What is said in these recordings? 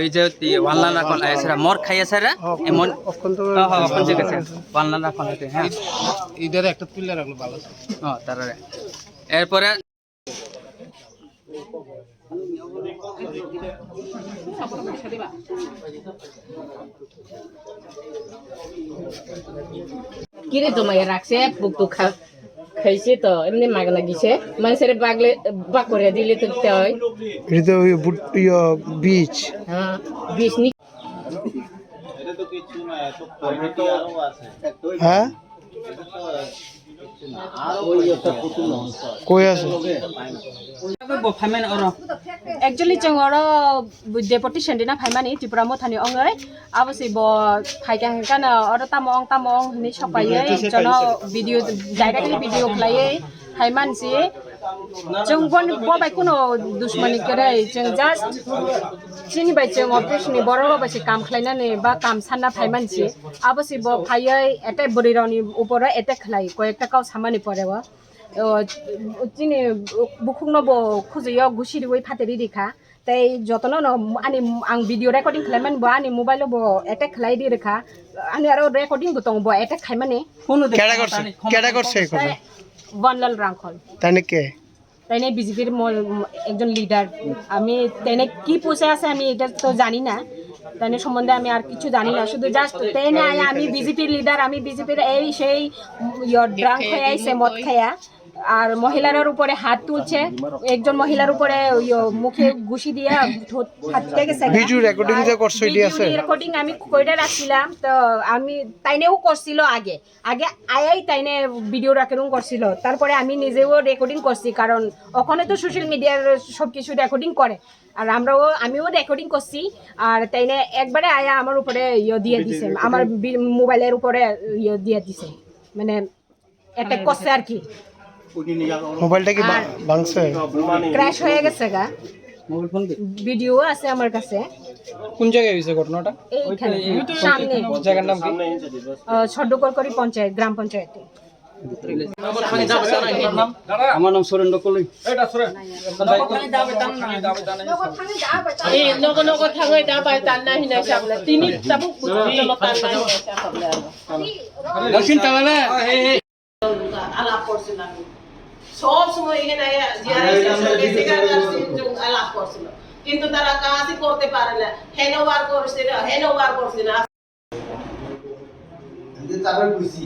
এই যে ওয়ালনা রাখন আইছরা মর খাইছরা এমন অখন যে গেছে ওয়ালনা রাখন আছে হ্যাঁ ইদারে একটা তুলে রাখলো ভালো তারপরে এরপরে কিরে তোমায় রাখছে বুকটু খাইছে তো এমনি মাগনা গিছে মানুষের বাগলে বাক করে দিলে তো হয় এটা বীজ হ্যাঁ বীজ নি এটা তো কিছু না এত কোয়ালিটি আরো আছে হ্যাঁ আর ওই একটা পুতুল কই আছে ফাইমেন or Actually, cengoro deportation dina faimani Tipra Mothani ongai abosi bo phaikan kana oro tamong ni sopaye jono video directly video khlaye phaiman si jong bon bo bai kuno dushmani kare jeng just chini bai jeng operation ni boro bai si kam khlaina ni ba kam sanna phaiman si abosi bo phaiye attack borironi upora attack khlai koyekta kaw samani porewa চিনি বুকুংনো বো খুঁজেও ঘুষিরি ওই ফাতেরি রেখা তাই যতন আনি আং video recording খাইমান বো আনি মোবাইল বো এটেক খাই দি রেখা আনি আরো রেকর্ডিং গতং বো এটেক খাইমানে কেডা করছে বনলাল রাংখল তাইনে কে তাইনে বিজেপির একজন লিডার আমি তাইনে কি পোষে আছে আমি এটা তো জানি না তাইনে সম্বন্ধে আমি আর কিছু জানি না শুধু জাস্ট তাইনে আমি বিজেপির লিডার আমি বিজেপির এই সেই ড্রাঙ্ক হয়ে আইছে মদ খায়া আর মহিলার উপরে হাত তুলছে একজন মহিলার উপরে মুখে ঘুষি দিয়া হাততে গেছে ভিডিও রেকর্ডিং যে করছে এটি আছে রেকর্ডিং আমি কইরা রাখছিলাম তো আমি তাইনেও করছিল আগে আয়াই তাইনে ভিডিও রেকর্ডিং করছিল তারপরে আমি নিজেও রেকর্ডিং করছি কারণ ওখানে তো সোশ্যাল মিডিয়ার সব কিছু রেকর্ডিং করে আর আমিও রেকর্ডিং করছি আর তাইনে একবারে আয়া আমার উপরে দিয়ে দিছে আমার মোবাইলের উপরে দিয়ে দিছে মানে অ্যাটাক করছে আর কি মোবাইলটা কি ভাঙছে ক্র্যাশ হয়ে গেছে গা মোবাইল ফোন ভিডিও আছে আমার কাছে কোন জায়গায় হইছে ঘটনাটা এইখানে সামনে জায়গার নাম কি ছড্ডকরকরি পঞ্চায়েত গ্রাম পঞ্চায়েতে আমার নাম সুরেন্দ্র কলি এই নগো থাঙ্গই দাবাই তান্না হিনা সাবলা তিনি তাবু পুজো তান্না হিনা সাবলা দক্ষিণ তালালে আলাপ করছিল আমি সব সময় এখানে আলাপ করছিল কিন্তু তারা কাজই করতে পারে না হেনোবার করছে না তারপর বুঝছি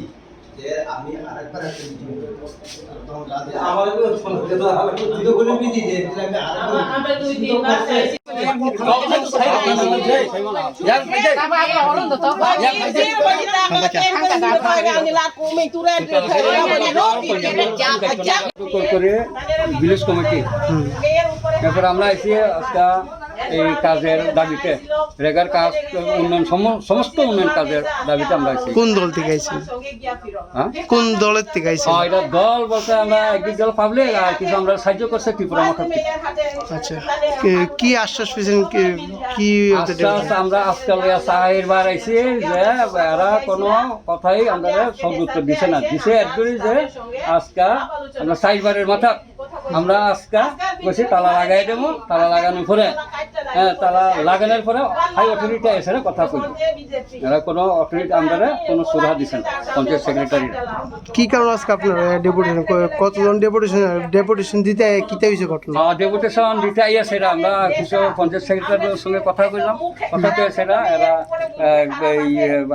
যে আমি আরেকবার একটা ভিডিও তখন আমারও ভিডিও করে বিজি যে আমি আরেকবার আমরা দুই তিনবার চাইছি ভিলেজ কমিটি তারপরে আমরা এসে আজকে এই কাজের দাবিতে রেগার কাজ উন্নয়ন সমস্ত উন্নয়ন কাজের দাবিতে আমরা এসেছি কোন দল থেকে আইছেন কোন দলের থেকে আইছেন এটা দল বলতে আমরা একদিক দল পাবলিক আর কিছু আমরা সাহায্য করছে ত্রিপুরা মঠা থেকে আচ্ছা কি আশ্বাস পেয়েছেন কি আমরা আজকাল চারবার আইছি যে এরা কোনো কথাই আমরা সব উত্তর দিছে না দিছে একদমই যে আজকে আমরা চারবারের মাথা আমরা আজকে বসে তালা লাগাই দেবো তালা লাগানোর পরে তালা লাগানোর পরে হাই অথরিটি এসে কথা কইল এরা কোনো অথরিটি আমরা কোনো সুবিধা দিছে না পঞ্চায়েত সেক্রেটারি কি কারণ আজকে আপনার ডেপুটেশন কতজন ডেপুটেশন দিতে কিতে হয়েছে ঘটনা ডেপুটেশন দিতে আইয়া সেটা আমরা কিছু পঞ্চায়েত সেক্রেটারির সঙ্গে কথা কইলাম কথা কয়ে সেটা এরা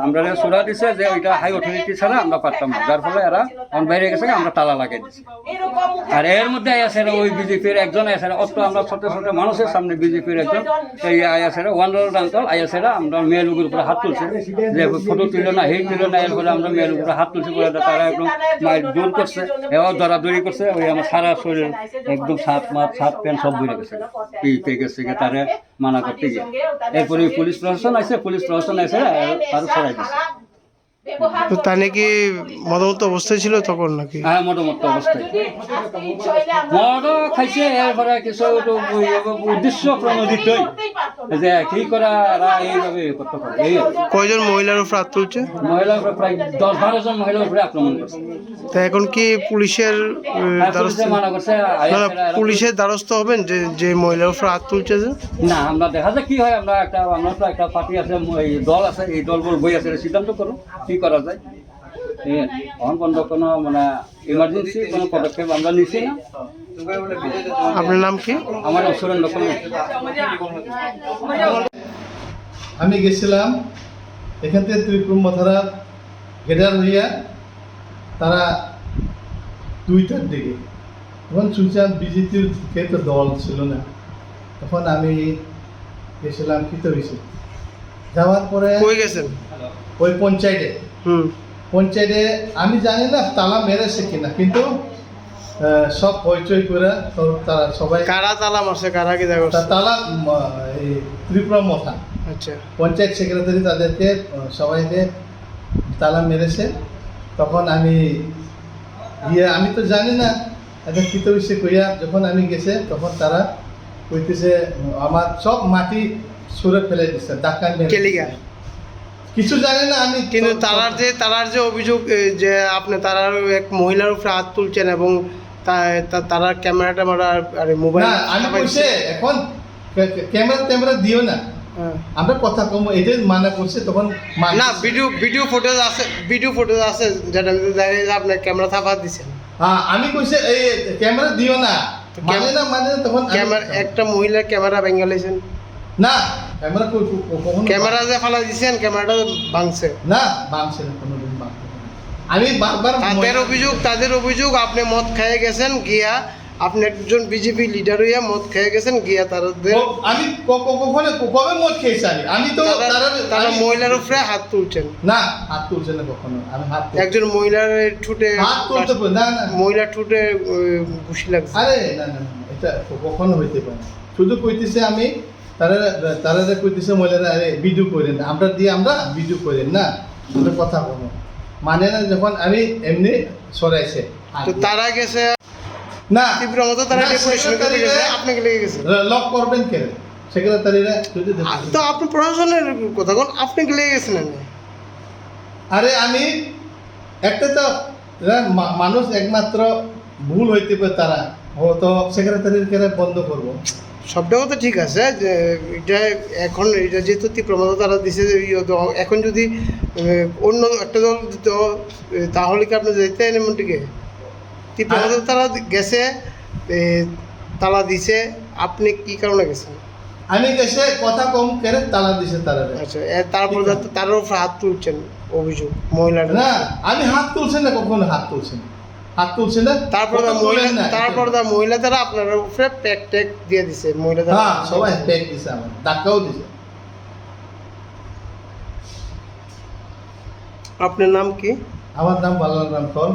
আমরা সুবিধা দিছে যে ওইটা হাই অথরিটি ছাড়া আমরা পারতাম না যার ফলে এরা বাইরে গেছে আমরা তালা লাগাই দিচ্ছি আর এর মধ্যে আইয়াছে ওই বিজেপির একজন আইয়াছে অত আমরা ছোট ছোট মানুষের সামনে বিজেপির একজন এই আইয়াছে ওয়ান্ডার আঙ্কল আইয়াছে আমরা মেয়ের লোকের উপরে হাত তুলছে যে ফটো তুলল না হেই তুলল না এরপরে আমরা মেয়ের উপরে হাত তুলছি বলে তারা একদম জোর করছে এবার দরাদরি করছে ওই আমার সারা শরীর একদম সাত প্যান্ট সব বইরে গেছে পেয়ে গেছে তারা মানা করতে গিয়ে এরপরে পুলিশ প্রশাসন আছে তারও ছড়াই দিচ্ছে তো তা নাকি মদমত অবস্থায় ছিল তখন নাকি হ্যাঁ মদমত অবস্থায় মদ খাইছে এরপরে কিছু উদ্দেশ্য প্রণোদিতই যে কি করা এরা এইভাবে করতে পারে। এই কয়জন মহিলার উপর হাত তুলছে? মহিলার উপরে প্রায় 10-12 জন মহিলার উপরে আক্রমণ করছে। তা এখন কি পুলিশের পুলিশে মানা করছে পুলিশের দ্বারস্থ হবেন যে যে মহিলার উপর হাত তুলছে যে? না, আমরা দেখা যায় কি হয়, আমরা তো একটা পার্টি আছে, এই দল আছে, এই দল বই আছে, সিদ্ধান্ত করুন কি করা যায়। এখন পর্যন্ত কোনো মানে ইমার্জেন্সি কোনো পদক্ষেপ আমরা নিচ্ছি না। আপনার নাম কি? আমার নাম সুরেন্দ্র কর্মী। আমি গেছিলাম এখান থেকে ত্রিপুরা মথারা হেডার হইয়া তারা 2টার দিকে, তখন শুনছিলাম বিজেপির কে তো দল ছিল না, তখন আমি গেছিলাম কী তো হয়েছে যাওয়ার পরে কই গেছেন? ওই পঞ্চায়েতে পঞ্চায়েতে আমি জানি না তালা মেরেছে কিনা, কিন্তু সব হইচই করে তারা সবাই কারা তালা মারছে, কারা কি দেখো? তালা এই ত্রিপুরা মথা আচ্ছা, পঞ্চায়েত সেক্রেটারি তাদেরকে সবাইকে তালা মেরেছে। তখন আমি আমি তো জানি না এটা কী তো হয়েছে কইয়া, যখন আমি গেছে তখন তারা কইতেছে আমার সব মাটি সরে ফেলে দিচ্ছে, ধাক্কা কেলিগা কিছু জানি না আমি। কিন্তু তারার যে অভিযোগ যে আপনি তারার এক মহিলার উপরে হাত তুলছেন এবং তারা ক্যামেরাটা আর মোবাইল না, আমি কইছে এখন ক্যামেরা দিও না, আমরা কথা কম এটাই মানা করছে। তখন না, ভিডিও ফুটেজ আছে যেটা দেখা যায় আপনার ক্যামেরা থাপা দিচ্ছেন। হ্যাঁ, আমি কইছে এই ক্যামেরা দিও না, মানে না তখন ক্যামেরা একটা মহিলার ক্যামেরা ভেঙে লাইছেন না, ক্যামেরা ক্যামেরা যে ফালা দিচ্ছেন ক্যামেরাটা ভাঙছে না, ভাঙছে না, কোনোদিন ভাঙছে না। আমি বারবার তাদের অভিযোগ আপনি মদ খেয়ে গেছেন গিয়া, আপনি একজন বিজেপি লিডার হইয়া মদ খেয়ে গেছেন গিয়া তাদের। আমি কবে মদ খেয়েছি? আমি তো তারা মহিলার উপরে হাত তুলছেন না, হাত তুলছে না কখনো। আমি হাত একজন মহিলার ঠুটে হাত তুলতে না, মহিলার ঠুটে ঘুষি লাগছে। আরে না, এটা কখনো হইতে পারে। শুধু কইতেছে আমি তারা কইতেছে মহিলারা আরে ভিডিও করেন, আমরা ভিডিও করেন না, আমরা কথা বলো মানে না। যখন আমি এমনি সরাইছে তো তারা গেছে না ত্রিপুরা মতো, তারা ডেপুটেশন করে গেছে, আপনাকে লেগে গেছে লক করবেন কেন সেক্রেটারিরা? যদি তো আপনি প্রশাসনের কথা কোন, আপনাকে লেগে গেছেন না? আরে আমি একটা তো মানুষ একমাত্র ভুল হইতে পারে, তারা তো সেক্রেটারির কেন বন্ধ করবো? সবটাও তো ঠিক আছে যে এটা যেহেতু তীব্রমতা তারা দিছে, এখন যদি অন্য একটা দল দিত তাহলে কি আপনি যেতেন এমনটিকে? তীব্রমতা তারা গেছে, তালা দিছে, আপনি কি কারণে গেছেন? আমি গেছে কথা কম করে তালা দিছে তারা। আচ্ছা, তারপর তার উপর হাত তুলছেন অভিযোগ মহিলার না, আমি হাত তুলছি না, কখনো হাত তুলছি না। তারপর মহিলা তারা আপনার উপরে প্যাক ট্যাক দিয়ে দিছে, মহিলা তারা সবাই প্যাক দিছে, আমার ধাক্কাও দিছে। আপনার নাম কি? আমার নাম hrangkhawl।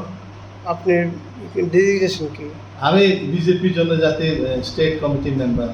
আপনার ডেজিগনেশন কি? আমি বিজেপি জনজাতি স্টেট কমিটি মেম্বার।